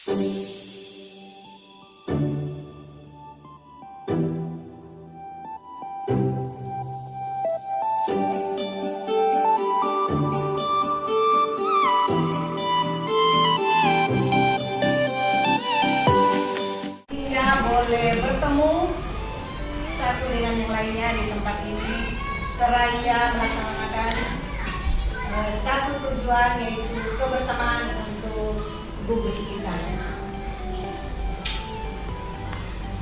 Boleh bertemu satu dengan yang lainnya di tempat ini seraya melaksanakan satu tujuan, yaitu kebersamaan untuk gugus kita.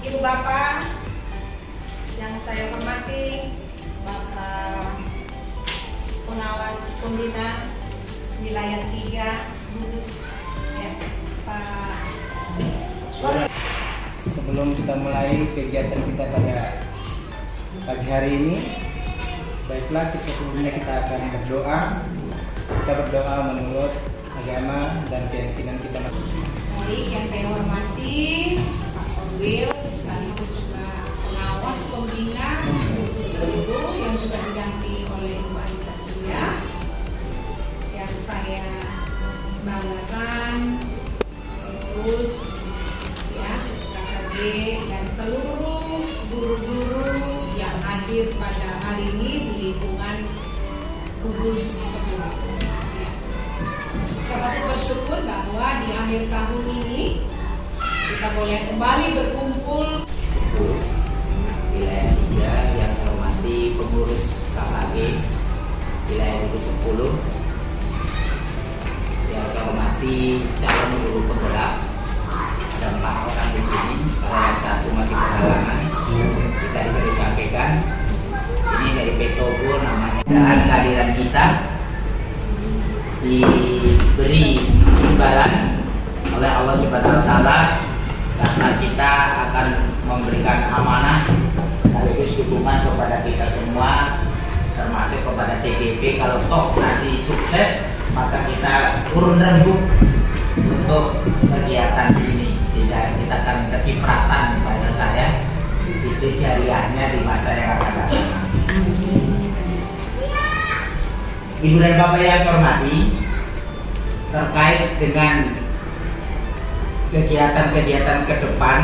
Ibu Bapak yang saya hormati, Bapak Pengawas Pembina Wilayah 3 gugus ya, Pak. Sebelum kita mulai kegiatan kita pada pagi hari ini, baiklah sebelumnya kita akan berdoa. Kita berdoa menurut agama dan keyakinan kita masing-masing. Baik, yang saya hormati Pak Korwil sekaligus pengawas pembina gugus ibu yang juga didampingi oleh Ibu Anita Sia, yang saya banggakan, terus dan seluruh guru-guru yang hadir pada hari ini di lingkungan gugus sekolah. Kita patut bersyukur bahwa di akhir tahun ini kita boleh kembali berkumpul. Wilayah 3 yang saya hormati pengurus KKG wilayah gugus 10, yang saya hormati calon guru penggerak. Ada 4 orang di sini, kalau yang satu masih berhalangan, kita bisa disampaikan. Ini dari Petogo namanya. Dan kehadiran kita diberi imbalan oleh Allah Subhanahu Wa Taala karena kita akan memberikan amanah sekaligus dukungan kepada kita semua, termasuk kepada CGP. Kalau toh nanti sukses, maka kita turun rembuk untuk kegiatan ini, sehingga kita akan kecipratan bahasa saya itu jariahnya di masa yang akan datang. Ibu dan Bapak yang saya hormati, terkait dengan kegiatan-kegiatan ke depan,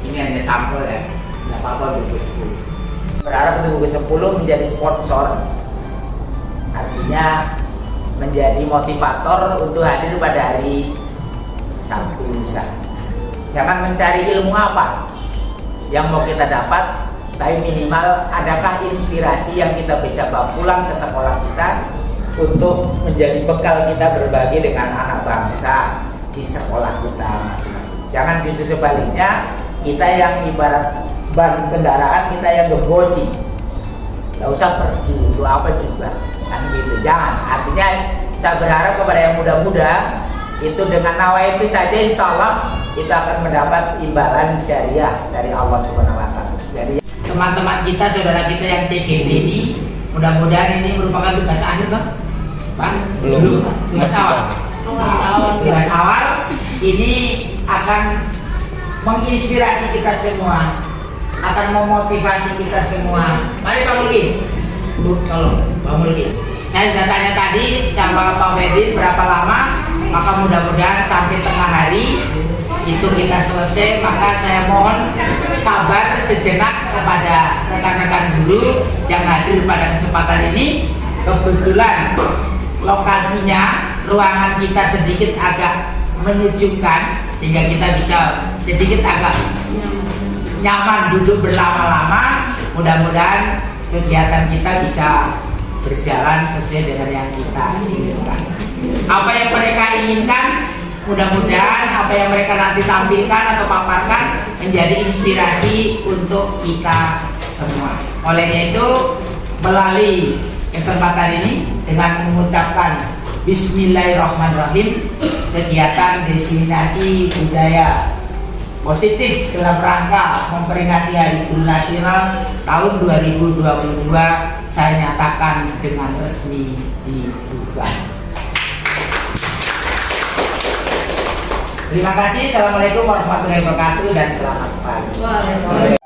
ini hanya sampel ya, tidak apa-apa gugus 10. Berharap untuk gugus 10 menjadi sponsor, artinya menjadi motivator untuk hadir pada hari Sabtu lusa. Jangan mencari ilmu apa yang mau kita dapat, tapi minimal adakah inspirasi yang kita bisa bawa pulang ke sekolah kita untuk menjadi bekal kita berbagi dengan anak bangsa di sekolah kita masing-masing. Jangan justru sebaliknya, kita yang ibarat ban kendaraan, kita yang gebosi. Gak usah pergi, itu apa juga kan gitu. Jangan, artinya saya berharap kepada yang muda-muda itu dengan nawaitu saja, insya Allah kita akan mendapat imbalan jariah dari Allah Subhanahu Wa Taala. Jadi teman-teman kita, saudara kita yang CGP ini, mudah-mudahan ini merupakan tugas akhir, kan? Pak? Belum. Tugas awal. Tugas awal ini akan menginspirasi kita semua, akan memotivasi kita semua. Mari Pak Mulki, tolong Pak Mulki. Saya sudah tanya tadi sama Pak Fedin berapa lama, maka mudah-mudahan sampai tengah hari itu kita selesai. Maka saya mohon sabar sejenak kepada rekan-rekan guru yang hadir pada kesempatan ini. Kebetulan lokasinya, ruangan kita sedikit agak menyejukkan, sehingga kita bisa sedikit agak nyaman duduk berlama-lama. Mudah-mudahan kegiatan kita bisa berjalan sesuai dengan yang kita inginkan. Apa yang mereka inginkan, mudah-mudahan apa yang mereka nanti tampilkan atau paparkan menjadi inspirasi untuk kita semua. Oleh itu, melalui kesempatan ini dengan mengucapkan Bismillahirrahmanirrahim, kegiatan diseminasi budaya positif dalam rangka memperingati Hari Guru Nasional tahun 2022 saya nyatakan dengan resmi dibuka. Terima kasih. Assalamualaikum warahmatullahi wabarakatuh dan selamat pagi.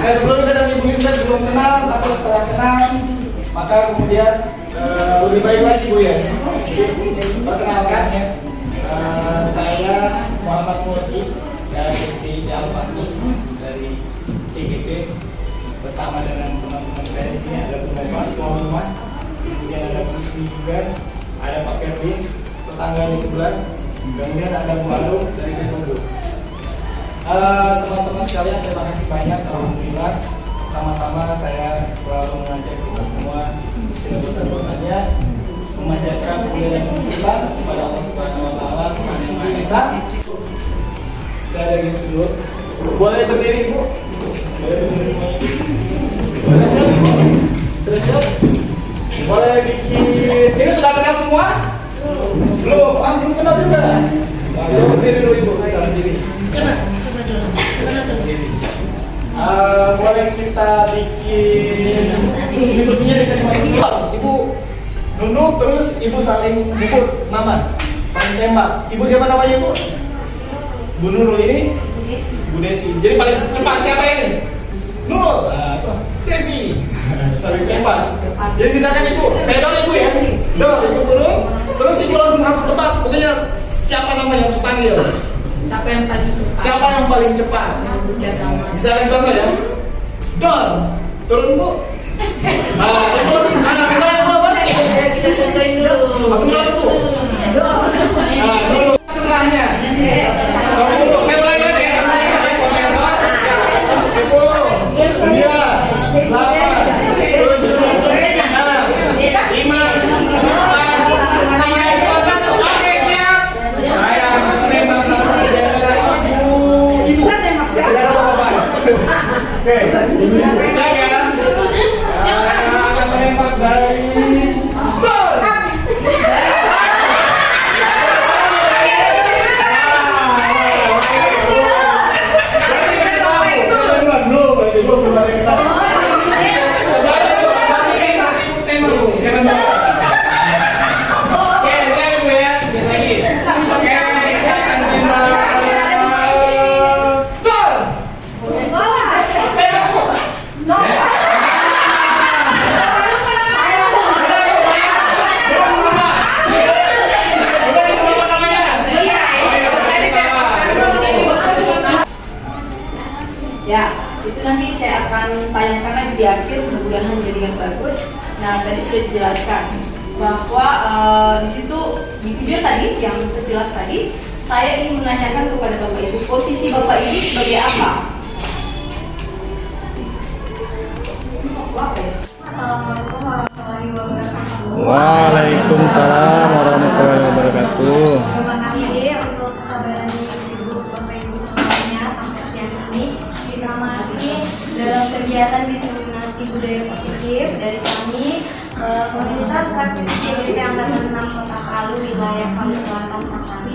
sebelumnya saya dan Ibu Lisa belum kenal, tapi setelah kenal maka kemudian lebih baik lagi Bu ya. Perkenalkan ya, saya Muhammad Murti dari Jalpani dari CGP bersama dengan teman-teman saya di sini ada Bu Muhammad, kemudian ada Bu Ismi juga, ada Pak Kevin, tetangga di sebelah, kemudian ada Bu Alu dari Kemenlu. Teman-teman sekalian, terima kasih banyak. Alhamdulillah, pertama-tama saya selalu mengajak kita semua tidak bosan-bosannya memanjatkan pujian dan syukur kepada Allah Subhanahu Wa Taala. Bisa? Saya dari dulu. Boleh berdiri Bu? Boleh berdiri semuanya. Boleh siap Ibu? Sudah siap? Boleh bikin. Ini sudah kenal semua? Belum. Belum kenal juga. Coba berdiri dulu Ibu. Kita berdiri. Boleh kita bikin diskusinya dikasih masuk. Ibu nunduk terus Ibu saling nyebut nama, saling tembak. Ibu siapa namanya Ibu? Bu Nurul ini? Bu Desi. Jadi paling cepat siapa ini? Nurul. Desi. Saling tembak. Jadi misalkan Ibu, saya dorong Ibu ya. Dorong Ibu turun, terus Ibu langsung harus tebak. Pokoknya siapa nama yang harus panggil? Siapa yang paling cepat? Siapa yang paling cepat? Misalkan contoh ya. Don, turun Bu. Nah, Ibu misalnya Bu apa? Kita contohin dulu. Langsung Bu. Nah, dulu setelahnya. Untuk saya mulai lagi ya. 10, 9, 8, 7, 6, 5, 4, 3, 2, 1. Oke, siap. Saya akan menembak satu Ibu. Oke, saya akan menembak dari gol. Ya, itu nanti saya akan tanyakan lagi di akhir, mudah-mudahan jadi yang bagus. Nah, tadi sudah dijelaskan bahwa di situ di video tadi yang sejelas tadi, saya ingin menanyakan kepada Bapak Ibu, posisi Bapak ini sebagai apa? Waalaikumsalam warahmatullahi wabarakatuh. Terima kasih untuk kesabaran Ibu Bapak Ibu semuanya sampai siang ini. Kita masih dalam kegiatan diseminasi budaya positif dari kami komunitas praktis GBP Angkatan 6 Kota Palu wilayah Palu Selatan Palu.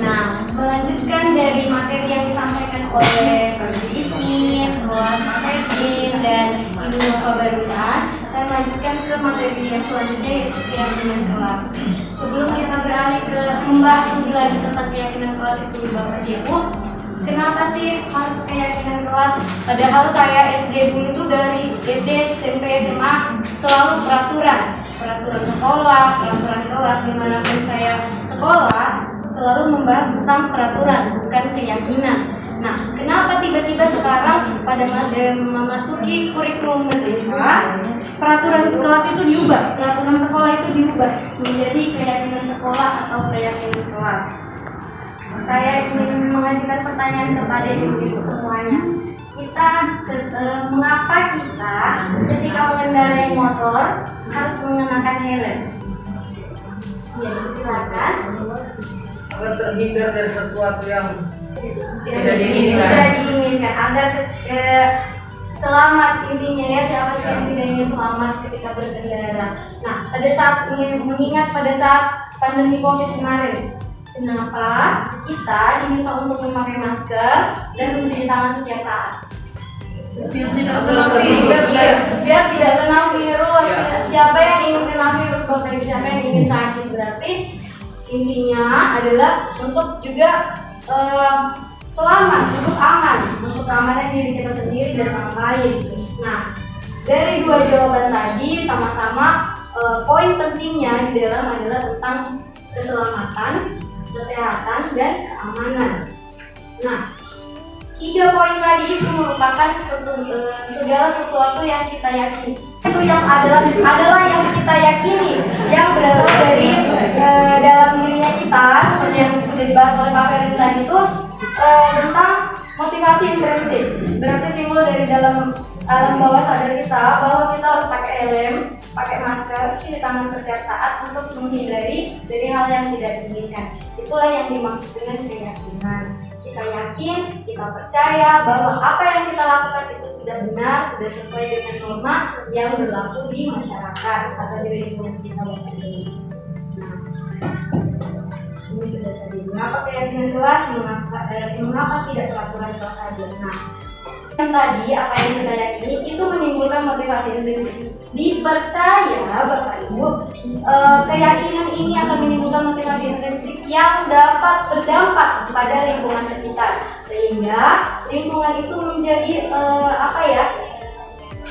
Nah, melanjutkan dari materi yang disampaikan oleh Ibu Ismi, Roas Kevin, dan Ibu Nova barusan, saya melanjutkan ke materi yang selanjutnya yaitu keyakinan kelas. Sebelum kita beralih ke membahas lebih lanjut tentang keyakinan kelas itu Bapak Ibu, kenapa sih harus keyakinan kelas? Padahal saya SD dulu itu dari SD, SMP, SMA selalu peraturan sekolah, peraturan kelas, dimanapun saya sekolah selalu membahas tentang peraturan, bukan keyakinan. Nah, kenapa tiba-tiba sekarang pada memasuki kurikulum merdeka, peraturan kelas itu diubah, peraturan sekolah itu diubah menjadi keyakinan sekolah atau keyakinan kelas? Saya ingin mengajukan pertanyaan kepada ibu-ibu semuanya. Mengapa kita ketika mengendarai motor harus mengenakan helm? Ya, silakan. Agar terhindar dari sesuatu yang Tidak diinginkan, agar selamat intinya ya, siapa sih yang tidak ingin selamat ketika berkendara. Nah, pada saat mengingat pada saat pandemi COVID kemarin, kenapa kita diminta untuk memakai masker dan mencuci tangan setiap saat? Biar tidak kena virus. Siapa yang ingin kena virus? Bapak Ibu, siapa yang ingin sakit? Berarti intinya adalah untuk juga selamat, untuk aman, untuk keamanan diri kita sendiri dan orang lain. Nah, dari dua jawaban tadi sama-sama poin pentingnya di dalam adalah tentang keselamatan, kesehatan, dan keamanan. Nah, 3 poin tadi itu merupakan segala sesuatu yang kita yakini. Itu yang adalah yang kita yakini, yang berasal dari dalam dirinya kita, seperti yang sudah dibahas oleh Pak Ferdi tadi itu tentang motivasi intrinsik. Berarti timbul dari dalam alam bawah sadar kita bahwa kita harus pakai helm, pakai masker, cuci tangan setiap saat untuk menghindari dari hal yang tidak diinginkan. Itulah yang dimaksud dengan keyakinan. Kita yakin, kita percaya bahwa apa yang kita lakukan itu sudah benar, sudah sesuai dengan norma yang berlaku di masyarakat atau di lingkungan kita sendiri. Nah, ini sudah tadi. Mengapa keyakinan kelas? Mengapa tidak peraturan kelas saja? Nah, yang tadi apa yang kita yakini itu menimbulkan motivasi intrinsik. Dipercaya Bapak Ibu, keyakinan ini akan menimbulkan motivasi intrinsik yang dapat berdampak pada lingkungan sekitar, sehingga lingkungan itu menjadi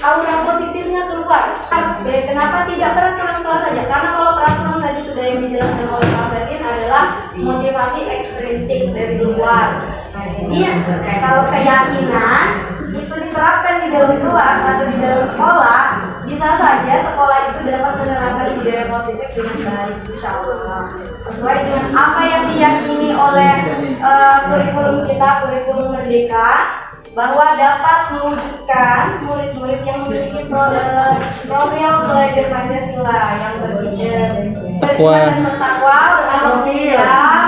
aura positifnya keluar. Kenapa tidak peraturan kelas saja? Karena kalau peraturan tadi sudah yang dijelaskan oleh Pak Ferdin adalah motivasi ekstrinsik dari luar. Nah, jadi kalau keyakinan itu diterapkan di dalam kelas atau di dalam sekolah, bisa saja sekolah itu dapat menerapkan budaya positif dengan baik, insya Allah, sesuai dengan apa yang diyakini oleh kurikulum kita, kurikulum Merdeka, bahwa dapat mewujudkan murid-murid yang memiliki profil belajar Pancasila yang berbeda, bertakwa, bertakwa,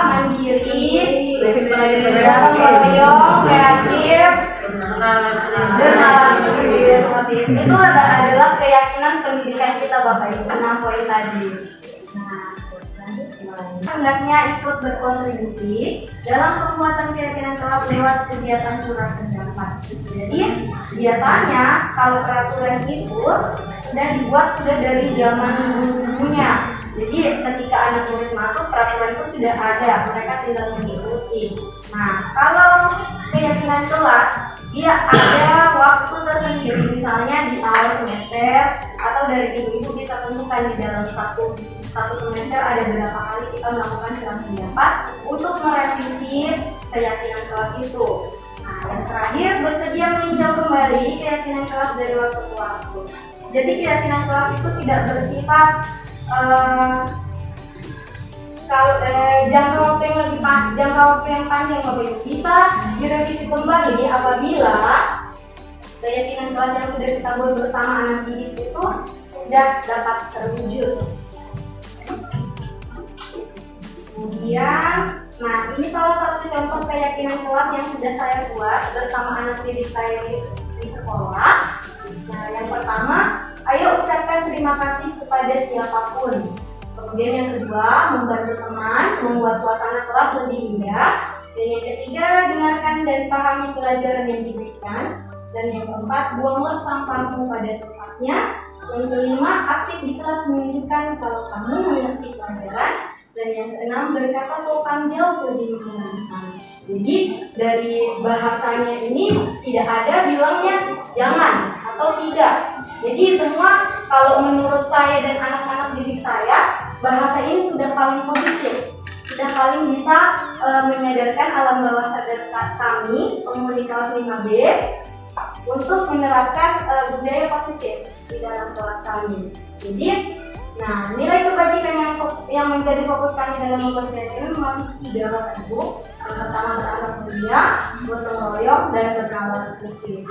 mandiri, bergotong royong, kreatif, seperti itu. Itu adalah keyakinan pendidikan kita Bapak Ibu, 6 poin tadi. Hendaknya ikut berkontribusi dalam pembuatan keyakinan kelas lewat kegiatan curah pendapat. Jadi biasanya kalau peraturan itu sudah dibuat dari zaman dulunya. Jadi ketika anak murid masuk, peraturan itu sudah ada, mereka tinggal mengikuti. Nah, kalau keyakinan kelas, dia ada waktu tersendiri, misalnya di awal semester atau dari ibu-ibu bisa tentukan di dalam satu semester ada berapa kali kita melakukan curah pendapat untuk merevisi keyakinan kelas itu. Nah, yang terakhir, bersedia meninjau kembali keyakinan kelas dari waktu ke waktu. Jadi keyakinan kelas itu tidak bersifat jangka waktu yang panjang, Bapak Ibu. Bisa direvisi kembali apabila keyakinan kelas yang sudah kita buat bersama anak didik itu sudah dapat terwujud. Kemudian, nah ini salah satu contoh keyakinan kelas yang sudah saya buat bersama anak didik saya di sekolah. Nah, yang pertama, ayo ucapkan terima kasih kepada siapapun. Kemudian yang kedua, membantu teman, membuat suasana kelas lebih indah. Dan yang ketiga, dengarkan dan pahami pelajaran yang diberikan. Dan yang keempat, buanglah sampahmu pada tempatnya. Yang kelima, aktif di kelas menunjukkan kalau kamu mengerti pelajaran. Dan yang keenam, berkata sopan jauh lebih menyenangkan. Jadi dari bahasanya ini tidak ada bilangnya jangan atau tidak. Jadi semua kalau menurut saya dan anak-anak didik saya, bahasa ini sudah paling positif, sudah paling bisa menyadarkan alam bawah sadar kami, penghuni kelas 5B, untuk menerapkan budaya positif di dalam kelas kami. Jadi, nah nilai kebajikan yang menjadi fokus kami dalam membuat keyakinan masih 3 Bapak Ibu. Yang pertama, berakhlak mulia, gotong royong, dan bernalar kritis.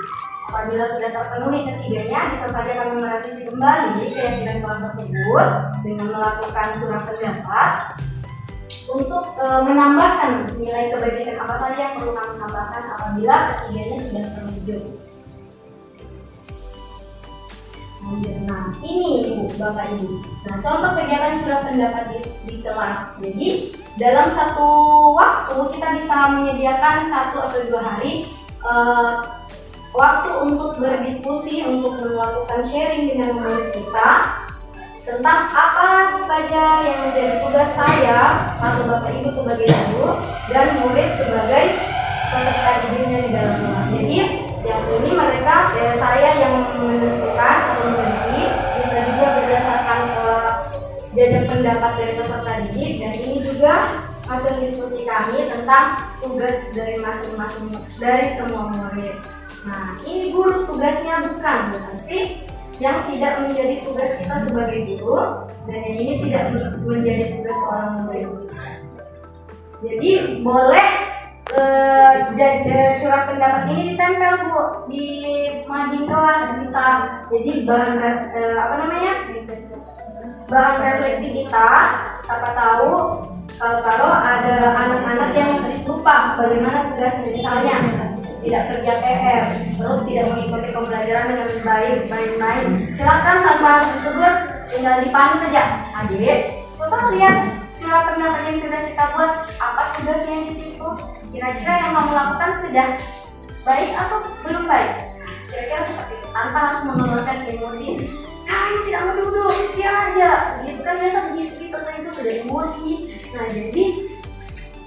Apabila sudah terpenuhi ketiganya, bisa saja kami merevisi kembali keyakinan kelas tersebut dengan melakukan curah pendapat untuk menambahkan nilai kebajikan apa saja yang perlu kami tambahkan apabila ketiganya sudah terwujud. Nah, ini Ibu, Bapak Ibu. Nah, contoh kegiatan curah pendapat di kelas. Jadi, dalam satu waktu kita bisa menyediakan 1 atau 2 hari waktu untuk berdiskusi, untuk melakukan sharing dengan murid kita tentang apa saja yang menjadi tugas saya atau Bapak Ibu sebagai guru dan murid sebagai peserta didiknya di dalam kelas. Jadi yang ini mereka saya yang menentukan atau mengisi, bisa juga berdasarkan jajak pendapat dari peserta didik, dan ini juga hasil diskusi kami tentang tugas dari masing-masing dari semua murid. Nah, ini guru tugasnya bukan berarti yang tidak menjadi tugas kita sebagai guru, dan yang ini tidak menjadi tugas seorang murid. Jadi boleh surat pendapat ini ditempel Bu di mading kelas bisa. Jadi bahan bahan refleksi kita. Siapa tahu kalau ada anak-anak yang lupa bagaimana tugasnya, misalnya tidak kerja PR, terus tidak mengikuti pembelajaran dengan baik, main-main, silakan tanpa harus ditegur, tinggal dipandu saja. Adik, coba lihat surat pendapat yang sudah kita buat, apa tugasnya di situ? Kira-kira yang kamu lakukan sudah baik atau belum baik? Kira-kira seperti itu, tanpa harus mengeluarkan emosi. Kamu tidak menduduk, diam aja. Gitu kan biasa begitu, itu sudah emosi. Nah, jadi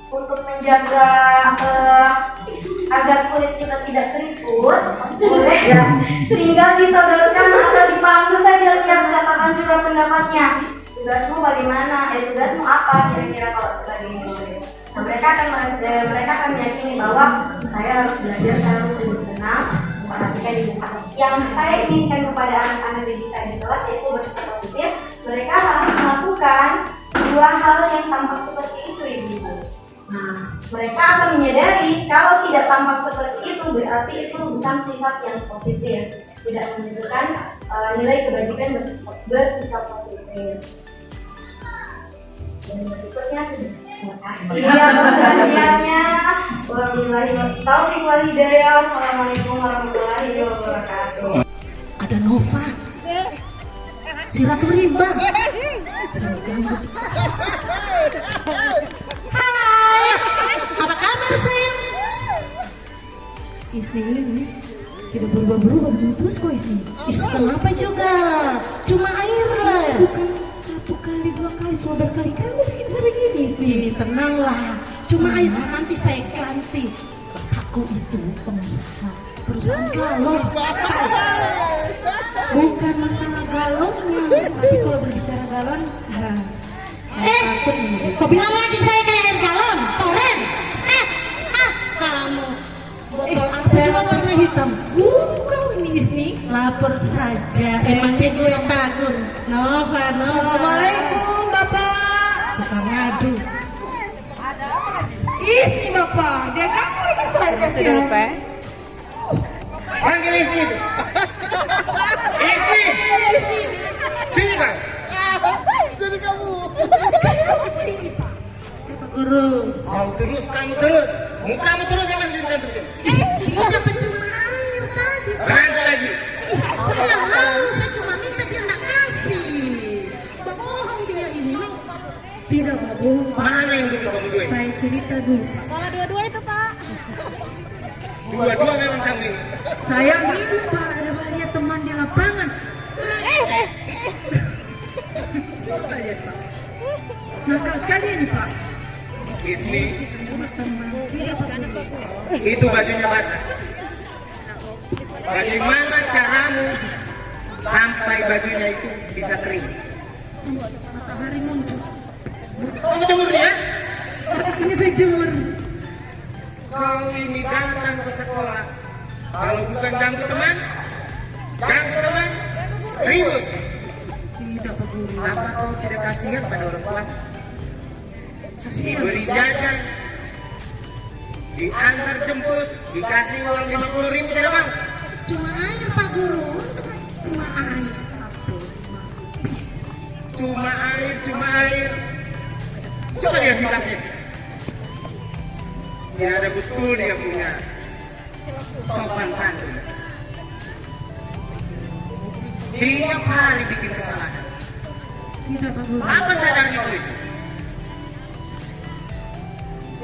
untuk menjaga agar kulit kita tidak keriput, boleh ya tinggal disodorkan atau dipandu saja lihat catatan surat pendapatnya. Tugasmu bagaimana? Tugasmu apa kira-kira kalau sebagai murid? Nah, mereka akan meyakini bahwa saya harus belajar, saya harus duduk tenang, memperhatikan di buku. Yang saya inginkan kepada anak-anak didik saya di kelas yaitu bersifat positif. Mereka harus melakukan dua hal yang tampak seperti itu, Ibu. Nah, mereka akan menyadari kalau tidak tampak seperti itu berarti itu bukan sifat yang positif, tidak menunjukkan nilai kebajikan bersikap positif. Dan berikutnya terima kasih ya perhatiannya. Wabillahi taufiq wal hidayah. Wassalamualaikum warahmatullahi wabarakatuh. Ada Nova, si Ratu Rimba. Hai, apa kabar sayang? Istri ini tidak berubah-berubah terus kok istri. Kenapa juga? Cuma air lah. Bukan satu kali, dua kali, sudah berkali-kali bikin saya begini istri. Tenanglah, cuma air, nanti saya ganti. Bapakku itu pengusaha perusahaan galon. Bukan masalah galonnya, tapi kalau berbicara galon, kau bilang lagi saya kayak air galon, toren. Kamu botol saya juga warna hitam. Kamu ini istri lapar saja. Emangnya gue yang takut. Nova. Assalamualaikum Bapak. Tukang ngadu. Istri Bapak, dia kamu lagi saya kasih. Panggil istri itu. Istri. Sini kan. Sini kamu. Pak Guru. Kamu terus. Mukamu terus yang masih bukan terus. Dia cuma air tadi. Berhenti lagi. Saya cuma minta dia nak kasih. Bohong dia ini. Tidak bohong. Mana yang dulu kamu dua? Saya cerita dulu. Salah dua-dua itu Pak. Dua-dua memang kamu ini. Saya minggu Pak, ada banyak teman di lapangan. Nakal sekali ini Pak. Ismi, itu bajunya basah. Bagaimana caramu sampai bajunya itu bisa kering? Matahari muncul. Oh, jemur ya? Ini saya jemur. Kau ini datang ke sekolah. Kalau bukan ganggu teman, ribut. Tidak Pak Guru. Apa kau tidak kasihan pada orang tua? Diberi jajan, diantar jemput, dikasih uang 50.000 tidak mau? Cuma air Pak Guru. Cuma air. Cuma air. Coba lihat sikapnya. Dia ada betul dia punya sopan santun. Tiap hari bikin kesalahan. Tidak Pak Guru. Apa sadarnya itu?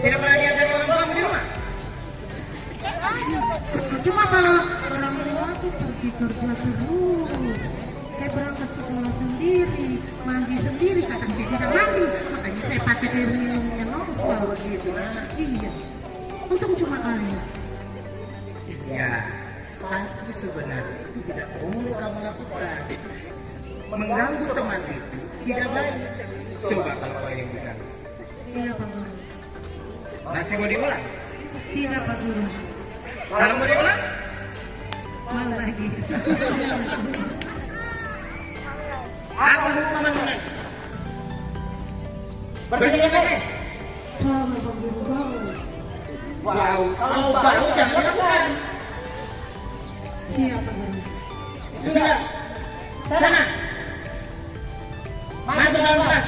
Tidak pernah diajari orang tua di rumah? Cuma kalau orang tua tuh pergi kerja terus. Saya berangkat sekolah sendiri, mandi sendiri, kadang saya tidak mandi, makanya saya pakai air minumnya Nova begitu. Iya. Untung cuma air. Ya, tapi sebenarnya itu tidak boleh kamu lakukan. Mengganggu teman itu tidak baik. Coba kalau kau yang bilang. Iya Pak Guru. Masih mau diulang? Tidak Pak Guru. Kalau mau diulang? Mau lagi. Apa hukumannya? Bersih-bersih. Sama Pak Guru bau. Wow, kalau bau jangan lakukan. Siap Pak Guru. Sudah. Sana. Masuk dalam kelas.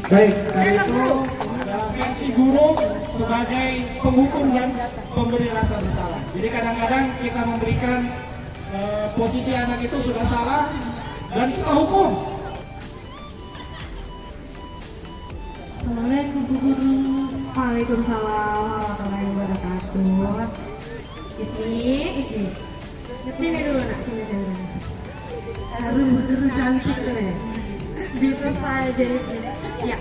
Baik, dari itu si guru sebagai penghukum dan pemberi rasa bersalah. Jadi kadang-kadang kita memberikan posisi anak itu sudah salah dan kita hukum. Assalamualaikum Bu Guru. Waalaikumsalam warahmatullahi wabarakatuh. Isni. Sini dulu nak, sini. Aduh, Bu Guru cantik deh. Bisa saja Isni. Ya,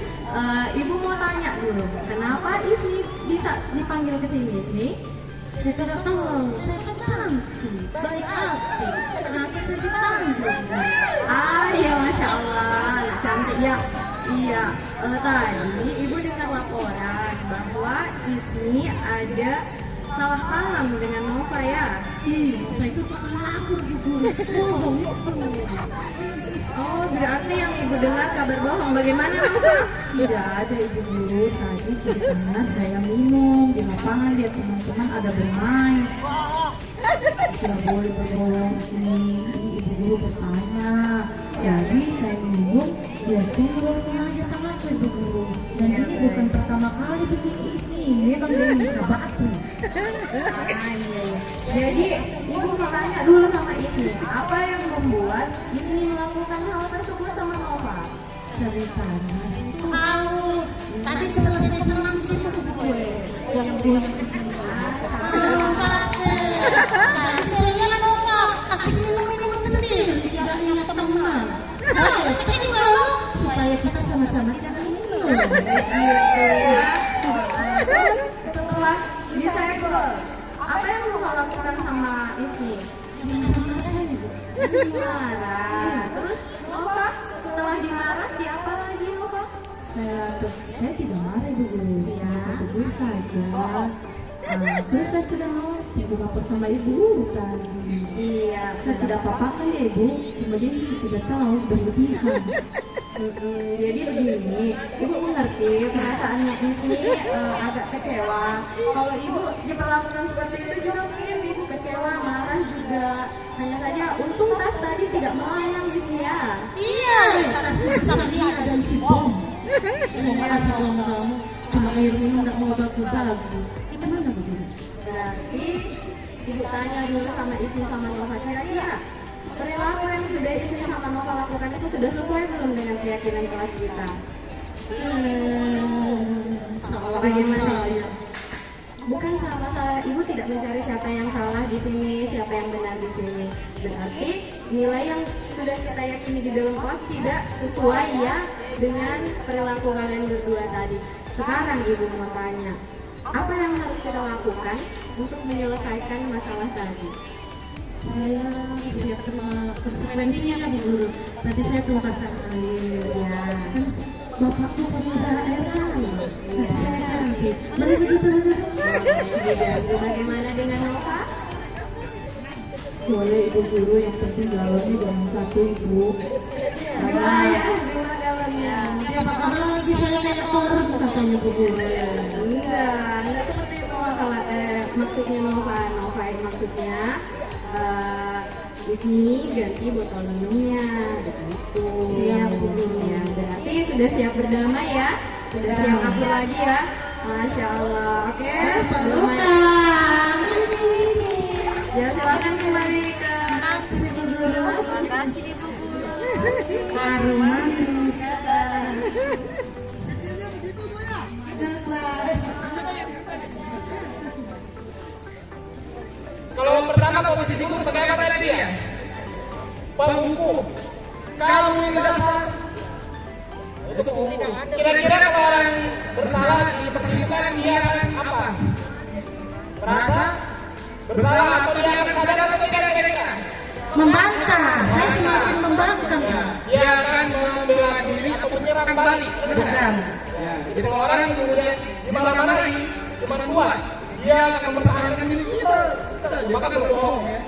Ibu mau tanya dulu, kenapa Isni bisa dipanggil ke sini Isni? Saya tidak tahu, saya kan cantik, baik hati, kenapa saya dipanggil? Iya, Masya Allah, anak cantik ya. Iya, tadi Ibu dengar laporan bahwa Isni ada salah paham dengan Nova ya? Iya, saya itu pelakor Bu Guru, bohong itu. Oh, berarti yang Ibu dengar kabar bohong. Bagaimana Nova? Tidak ada Ibu Guru, tadi ceritanya saya minum di lapangan, lihat teman-teman ada bermain. Tidak boleh berbohong sini, Ibu Guru bertanya. Jadi saya minum, ya saya baru sengaja tangan Ibu Guru. Dan ini bukan pertama kali begini Isni, memang dia minta batu. Jadi Ibu mau tanya dulu sama Isni, apa yang membuat Isni melakukan hal tersebut sama Nova? Ceritanya tahu, tadi selesai senam situ gue yang gue saya Nova asik minum sendiri, tidak punya teman. Ini kalau supaya kita sama-sama tidak minum. Setelah disegel, apa yang mau lakukan sama Isni? Marah. Terus Nova setelah dimarah, diapa lagi Nova? Saya tidak marah Ibu Guru, saya tegur saja. Terus saya sudah mau Ibu lapor sama Ibu Guru tadi. Iya, saya tidak apa-apa kan ya Ibu, cuma dia tidak tahu berlebihan. Jadi begini, Ibu mengerti perasaannya Isni agak kecewa. Kalau Ibu diperlakukan seperti itu juga mungkin Ibu kecewa, marah juga. Hanya saja untung tas tadi tidak melayang Isni ya. Iya, sama dia ada isi bom. Semoga si bom kamu cuma air minum tidak mau baku-baku. Itu mana begitu? Berarti Ibu tanya dulu sama Isni sama Nova, kira-kira perilaku yang sudah Isni sama Nova lakukan itu sudah sesuai belum dengan keyakinan kelas kita? Bagaimana? Bukan salah Ibu tidak mencari siapa yang salah di sini, siapa yang benar di sini. Berarti nilai yang sudah kita yakini di dalam kelas tidak sesuai ya dengan perilaku kalian berdua tadi. Sekarang Ibu mau tanya, apa yang harus kita lakukan untuk menyelesaikan masalah tadi? Saya siap terima konsekuensinya kan Bu Guru. Tadi saya tukarkan air ya. Bapakku pengusaha air saya. Saya cantik. Mari begitu Bu. Bagaimana dengan Nova? Boleh Ibu Guru, yang penting galonnya jangan satu Ibu. Dua ya, dua galonnya. Siapa tahu lagi saya kayak orang katanya Bu Guru. Enggak seperti itu masalah. Maksudnya Nova maksudnya. Isni ganti botol minumnya begitu. Siap Bu Guru ya. Berarti sudah siap berdamai ya, sudah siap atur lagi ya. Masya Allah. Oke, berdamai. Ya silakan kembali ke Bu Guru. Terima kasih Bu Guru. Haruman. Kalau pertama posisi guru sebagai apa tadi ya? Penghukum. Kalau ini dasar Kira-kira kalau orang bersalah dipersekusikan dia akan apa? Merasa bersalah atau dia akan sadar atau tidak kira-kira? Membantah, saya semakin membantah. Dia akan membela diri atau menyerang balik. Bukan. Ya, jadi kalau orang kemudian dimarah-marahi, cuma kuat, dia akan mempertahankan diri dia, maka berbohong ya.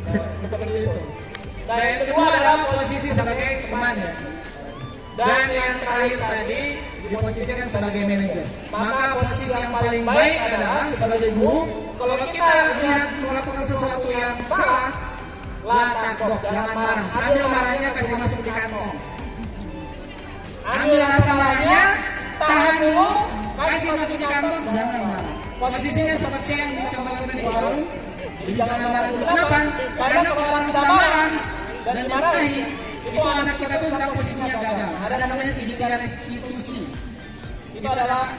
Seperti itu. Dan yang kedua adalah posisi sebagai teman ya. Dan yang terakhir tadi diposisikan sebagai manajer. Maka posisi yang paling baik adalah sebagai guru. Kalau kita lihat melakukan sesuatu yang salah, tangkap, jangan marah. Ambil marahnya kasih masuk di kantong. Ambil rasa marahnya, tahan dulu, kasih masuk di kantong, jangan marah. Posisinya seperti yang dicoba tadi baru, jangan marah dulu. Kenapa? Karena kalau orang sudah marah dan dimarahi, itu anak kita itu sedang posisinya gagal. Ada namanya segitiga restitusi. Itu adalah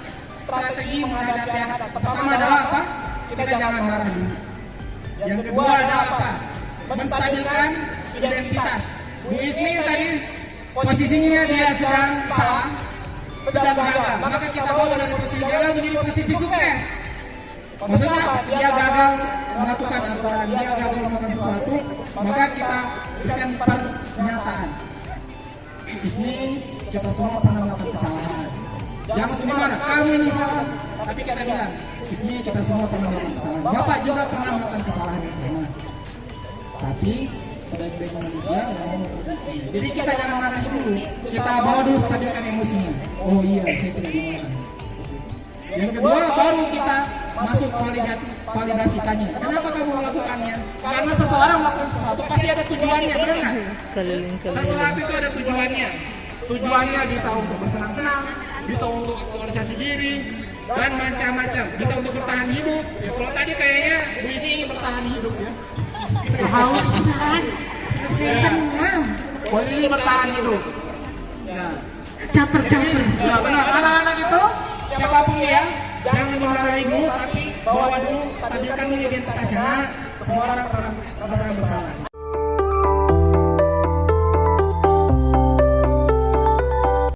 strategi menghadapi anak. Pertama adalah apa? Kita jangan marah dulu. Yang kedua adalah apa? Menstabilkan identitas. Bu Ismi tadi posisinya dia sedang salah, sedang gagal. Maka kita tahu dari posisi gagal menjadi posisi sukses. Maksudnya apa? Dia gagal melakukan aturan, dia gagal melakukan sesuatu, maka kita berikan pernyataan. Ismi, kita semua pernah melakukan kesalahan. Jangan semua marah, kamu ini salah. Tapi kita bilang, Ismi, kita semua pernah melakukan kesalahan. Bapak juga pernah melakukan kesalahan yang sama. Tapi sebagai manusia jadi kita jangan marah dulu, kita bawa dulu stabilkan emosinya. Oh iya, saya tidak marah. Yang kedua baru kita masuk validasi tanya, kenapa kamu melakukannya? Karena seseorang melakukan sesuatu pasti ada tujuannya, benar nggak? Sesuatu itu ada tujuannya. Tujuannya bisa untuk bersenang-senang, bisa untuk aktualisasi diri, dan macam-macam. Bisa untuk bertahan hidup. Ya, kalau tadi kayaknya Bu Isi ingin bertahan hidup ya. Kehausan, saya senang. Posisi bertahan hidup. Ya. Caper-caper. Ya benar, anak-anak itu siapapun dia jangan dimarahi dulu, tapi bawa dulu, stabilkan dulu identitasnya. Semua orang pernah bersalah.